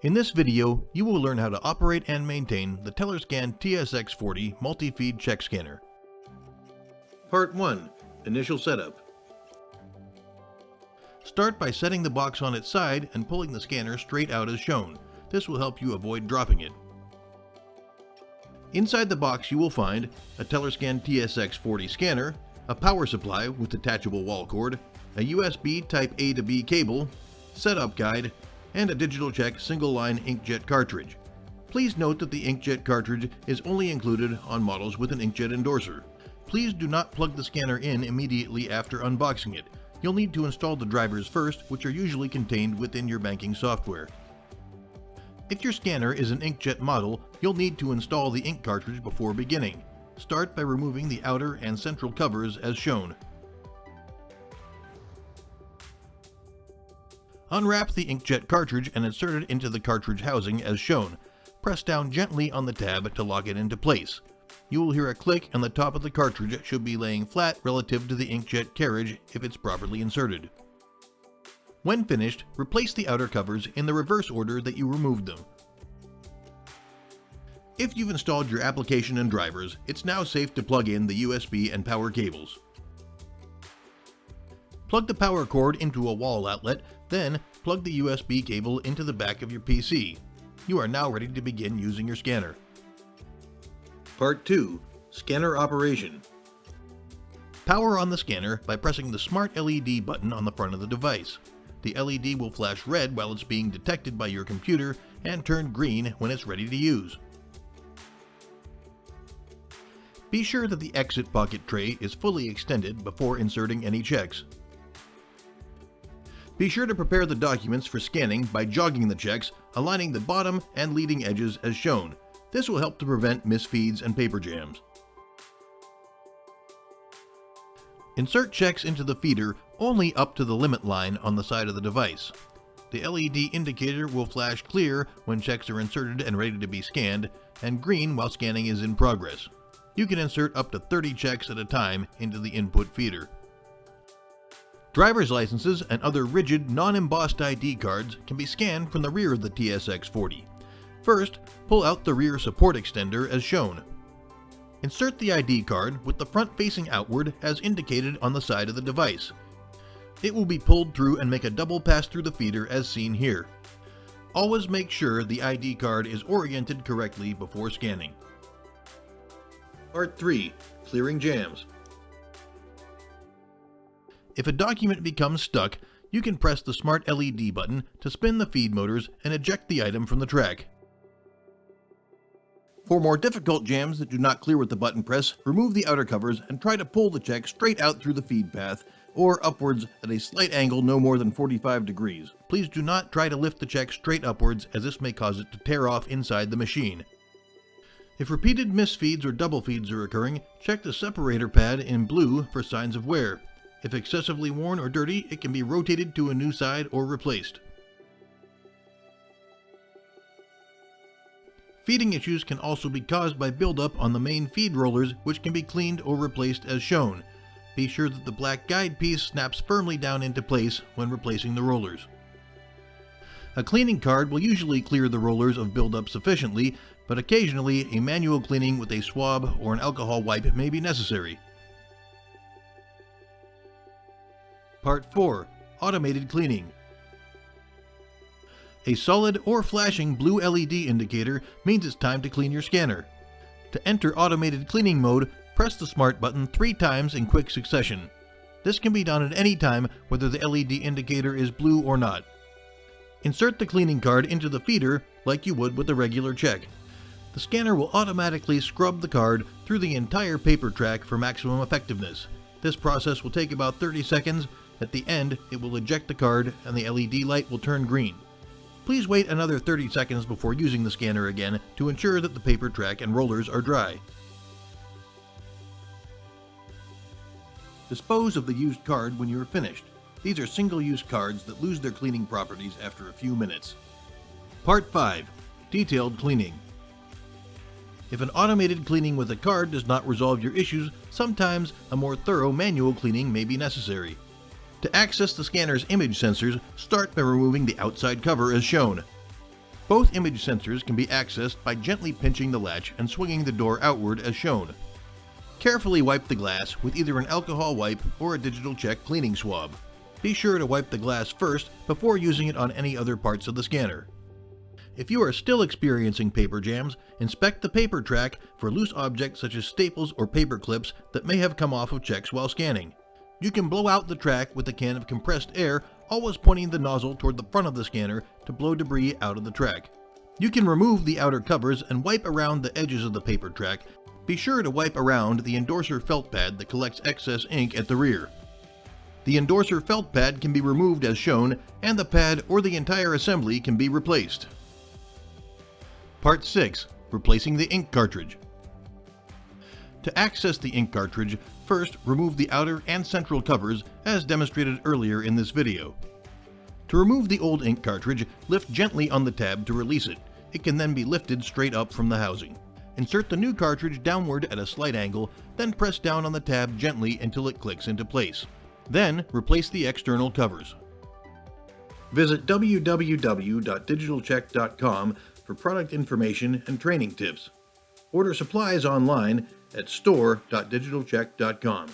In this video, you will learn how to operate and maintain the TellerScan TSX40 multi-feed check scanner. Part 1. Initial setup. Start by setting the box on its side and pulling the scanner straight out as shown. This will help you avoid dropping it. Inside the box you will find a TellerScan TSX40 scanner, a power supply with detachable wall cord, a USB Type A to B cable, setup guide, and a digital check single-line inkjet cartridge. Please note that the inkjet cartridge is only included on models with an inkjet endorser. Please do not plug the scanner in immediately after unboxing it. You'll need to install the drivers first, which are usually contained within your banking software. If your scanner is an inkjet model, you'll need to install the ink cartridge before beginning. Start by removing the outer and central covers as shown. Unwrap the inkjet cartridge and insert it into the cartridge housing as shown. Press down gently on the tab to lock it into place. You will hear a click and the top of the cartridge should be laying flat relative to the inkjet carriage if it's properly inserted. When finished, replace the outer covers in the reverse order that you removed them. If you've installed your application and drivers, it's now safe to plug in the USB and power cables. Plug the power cord into a wall outlet, then plug the USB cable into the back of your PC. You are now ready to begin using your scanner. Part 2. Scanner operation. Power on the scanner by pressing the smart LED button on the front of the device. The LED will flash red while it's being detected by your computer and turn green when it's ready to use. Be sure that the exit pocket tray is fully extended before inserting any checks. Be sure to prepare the documents for scanning by jogging the checks, aligning the bottom and leading edges as shown. This will help to prevent misfeeds and paper jams. Insert checks into the feeder only up to the limit line on the side of the device. The LED indicator will flash clear when checks are inserted and ready to be scanned, and green while scanning is in progress. You can insert up to 30 checks at a time into the input feeder. Driver's licenses and other rigid, non-embossed ID cards can be scanned from the rear of the TSX40. First, pull out the rear support extender as shown. Insert the ID card with the front facing outward as indicated on the side of the device. It will be pulled through and make a double pass through the feeder as seen here. Always make sure the ID card is oriented correctly before scanning. Part 3. Clearing jams. If a document becomes stuck, you can press the smart LED button to spin the feed motors and eject the item from the track. For more difficult jams that do not clear with the button press, remove the outer covers and try to pull the check straight out through the feed path or upwards at a slight angle no more than 45 degrees. Please do not try to lift the check straight upwards as this may cause it to tear off inside the machine. If repeated misfeeds or double feeds are occurring, check the separator pad in blue for signs of wear. If excessively worn or dirty, it can be rotated to a new side or replaced. Feeding issues can also be caused by buildup on the main feed rollers, which can be cleaned or replaced as shown. Be sure that the black guide piece snaps firmly down into place when replacing the rollers. A cleaning card will usually clear the rollers of buildup sufficiently, but occasionally a manual cleaning with a swab or an alcohol wipe may be necessary. Part 4. Automated cleaning. A solid or flashing blue LED indicator means it's time to clean your scanner. To enter automated cleaning mode, press the smart button 3 times in quick succession. This can be done at any time whether the LED indicator is blue or not. Insert the cleaning card into the feeder like you would with a regular check. The scanner will automatically scrub the card through the entire paper track for maximum effectiveness. This process will take about 30 seconds. At the end, it will eject the card and the LED light will turn green. Please wait another 30 seconds before using the scanner again to ensure that the paper track and rollers are dry. Dispose of the used card when you are finished. These are single-use cards that lose their cleaning properties after a few minutes. Part 5. Detailed cleaning. If an automated cleaning with a card does not resolve your issues, sometimes a more thorough manual cleaning may be necessary. To access the scanner's image sensors, start by removing the outside cover as shown. Both image sensors can be accessed by gently pinching the latch and swinging the door outward as shown. Carefully wipe the glass with either an alcohol wipe or a digital check cleaning swab. Be sure to wipe the glass first before using it on any other parts of the scanner. If you are still experiencing paper jams, inspect the paper track for loose objects such as staples or paper clips that may have come off of checks while scanning. You can blow out the track with a can of compressed air, always pointing the nozzle toward the front of the scanner to blow debris out of the track. You can remove the outer covers and wipe around the edges of the paper track. Be sure to wipe around the endorser felt pad that collects excess ink at the rear. The endorser felt pad can be removed as shown, and the pad or the entire assembly can be replaced. Part 6. Replacing the ink cartridge. To access the ink cartridge, first remove the outer and central covers as demonstrated earlier in this video. To remove the old ink cartridge, lift gently on the tab to release it. It can then be lifted straight up from the housing. Insert the new cartridge downward at a slight angle, then press down on the tab gently until it clicks into place. Then replace the external covers. Visit www.digitalcheck.com for product information and training tips. Order supplies online at store.digitalcheck.com.